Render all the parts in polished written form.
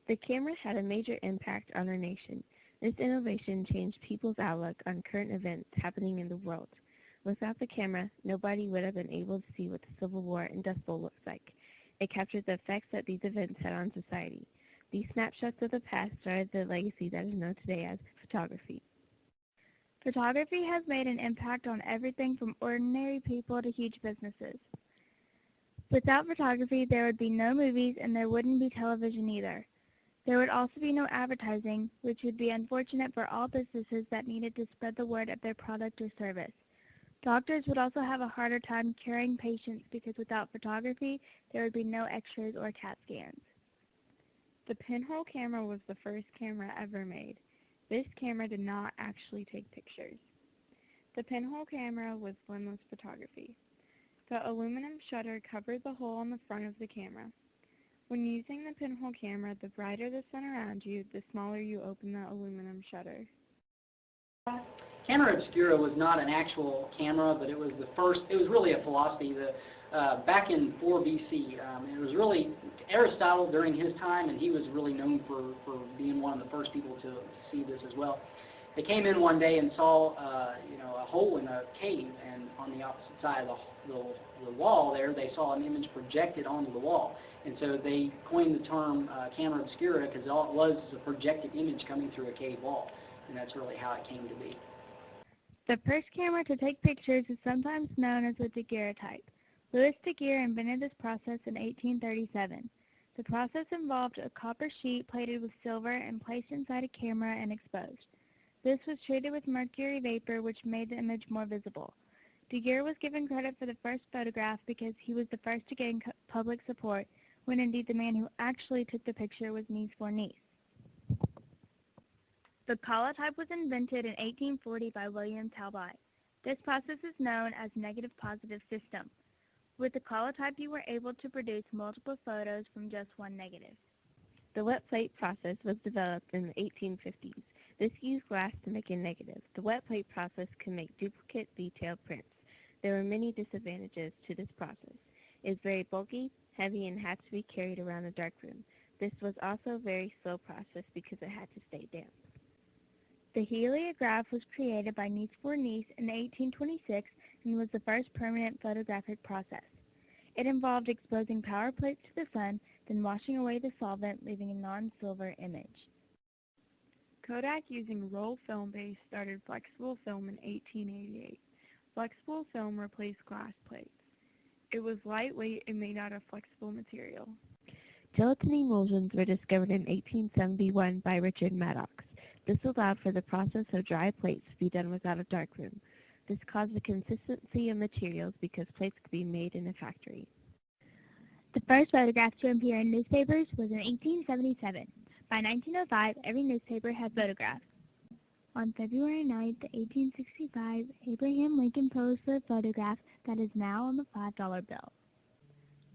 The camera had a major impact on our nation. This innovation changed people's outlook on current events happening in the world. Without the camera, nobody would have been able to see what the Civil War in Dust Bowl looks like. It captured the effects that these events had on society. These snapshots of the past started the legacy that is known today as photography. Photography has made an impact on everything from ordinary people to huge businesses. Without photography, there would be no movies and there wouldn't be television either. There would also be no advertising, which would be unfortunate for all businesses that needed to spread the word of their product or service. Doctors would also have a harder time curing patients because without photography, there would be no x-rays or CAT scans. The pinhole camera was the first camera ever made. This camera did not actually take pictures. The pinhole camera was lens photography. The aluminum shutter covered the hole on the front of the camera. When using the pinhole camera, the brighter the sun around you, the smaller you open the aluminum shutter. Camera obscura was not an actual camera, but it was really a philosophy. Back in 4 BC, it was really Aristotle during his time, and he was really known for being one of the first people to see this as well. They came in one day and saw a hole in a cave, and on the opposite side of the wall there, they saw an image projected onto the wall. And so they coined the term camera obscura because all it was a projected image coming through a cave wall, and that's really how it came to be. The first camera to take pictures is sometimes known as the daguerreotype. Louis Daguerre invented this process in 1837. The process involved a copper sheet plated with silver and placed inside a camera and exposed. This was treated with mercury vapor, which made the image more visible. Daguerre was given credit for the first photograph because he was the first to gain public support, when indeed the man who actually took the picture was Nice for Nice. The collotype was invented in 1840 by William Talbot. This process is known as negative-positive system. With the collotype, you were able to produce multiple photos from just one negative. The wet plate process was developed in the 1850s. This used glass to make a negative. The wet plate process can make duplicate detailed prints. There were many disadvantages to this process. It is very bulky, heavy, and had to be carried around a dark room. This was also a very slow process because it had to stay damp. The heliograph was created by Nice for Nice in 1826 and was the first permanent photographic process. It involved exposing power plates to the sun, then washing away the solvent, leaving a non-silver image. Kodak, using roll film base, started flexible film in 1888. Flexible film replaced glass plates. It was lightweight and made out of flexible material. Gelatin emulsions were discovered in 1871 by Richard Maddox. This allowed for the process of dry plates to be done without a darkroom. This caused the consistency of materials because plates could be made in a factory. The first photograph to appear in newspapers was in 1877. By 1905, every newspaper had photographs. On February 9, 1865, Abraham Lincoln posed for a photograph that is now on the $5 bill.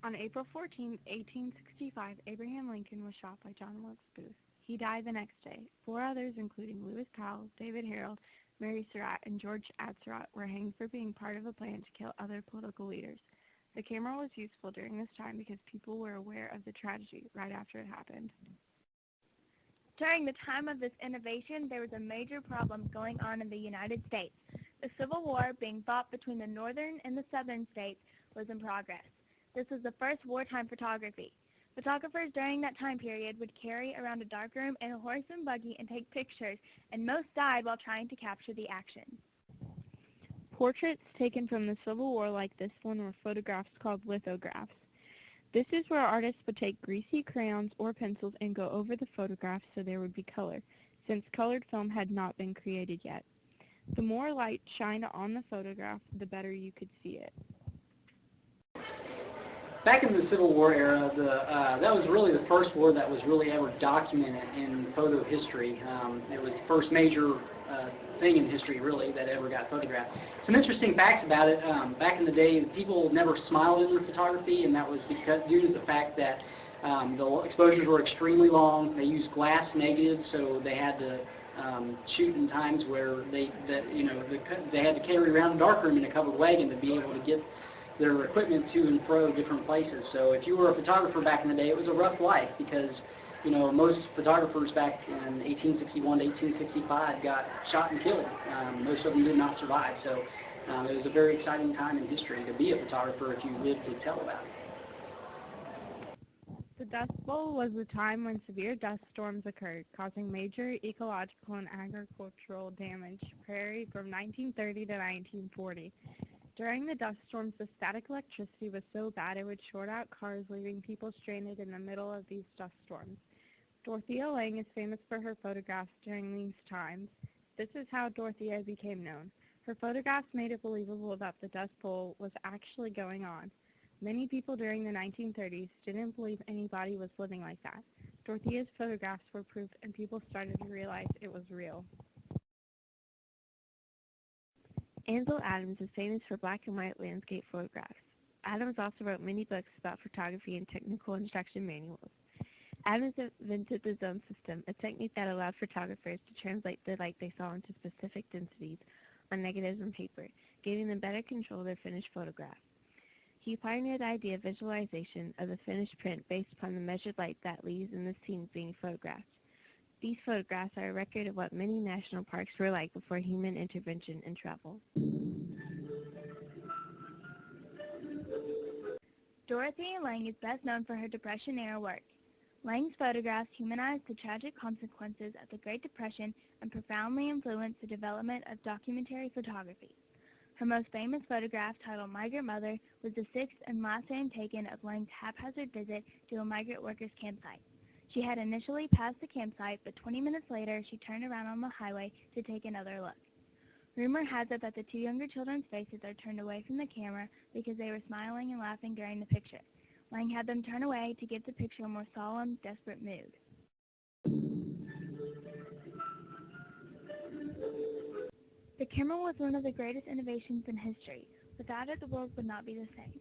On April 14, 1865, Abraham Lincoln was shot by John Wilkes Booth. He died the next day. 4 others, including Lewis Powell, David Harold, Mary Surratt, and George Atzerodt, were hanged for being part of a plan to kill other political leaders. The camera was useful during this time because people were aware of the tragedy right after it happened. During the time of this innovation, there was a major problem going on in the United States. The Civil War, being fought between the northern and the southern states, was in progress. This was the first wartime photography. Photographers during that time period would carry around a darkroom and a horse and buggy and take pictures, and most died while trying to capture the action. Portraits taken from the Civil War like this one were photographs called lithographs. This is where artists would take greasy crayons or pencils and go over the photographs so there would be color, since colored film had not been created yet. The more light shined on the photograph, the better you could see it. Back in the Civil War era, that was really the first war that was really ever documented in photo history. It was the first major thing in history, really, that ever got photographed. Some interesting facts about it. Back in the day, people never smiled in their photography, and that was due to the fact that the exposures were extremely long. They used glass negatives, so they had to shoot in times where they had to carry around a darkroom in a covered wagon to be able to get their equipment to and fro different places. So if you were a photographer back in the day, it was a rough life because most photographers back in 1861 to 1865 got shot and killed. Most of them did not survive. So it was a very exciting time in history to be a photographer if you lived to tell about it. The Dust Bowl was a time when severe dust storms occurred, causing major ecological and agricultural damage to prairie from 1930 to 1940. During the dust storms, the static electricity was so bad it would short out cars, leaving people stranded in the middle of these dust storms. Dorothea Lange is famous for her photographs during these times. This is how Dorothea became known. Her photographs made it believable that the Dust Bowl was actually going on. Many people during the 1930s didn't believe anybody was living like that. Dorothea's photographs were proof, and people started to realize it was real. Ansel Adams is famous for black and white landscape photographs. Adams also wrote many books about photography and technical instruction manuals. Adams invented the zone system, a technique that allowed photographers to translate the light they saw into specific densities on negatives and paper, giving them better control of their finished photograph. He pioneered the idea of visualization of the finished print based upon the measured light that leaves in the scene being photographed. These photographs are a record of what many national parks were like before human intervention and travel. Dorothea Lange is best known for her Depression-era work. Lange's photographs humanized the tragic consequences of the Great Depression and profoundly influenced the development of documentary photography. Her most famous photograph, titled Migrant Mother, was the sixth and last time taken of Lange's haphazard visit to a migrant workers' campsite. She had initially passed the campsite, but 20 minutes later she turned around on the highway to take another look. Rumor has it that the two younger children's faces are turned away from the camera because they were smiling and laughing during the picture. Lange had them turn away to give the picture a more solemn, desperate mood. The camera was one of the greatest innovations in history. Without it, the world would not be the same.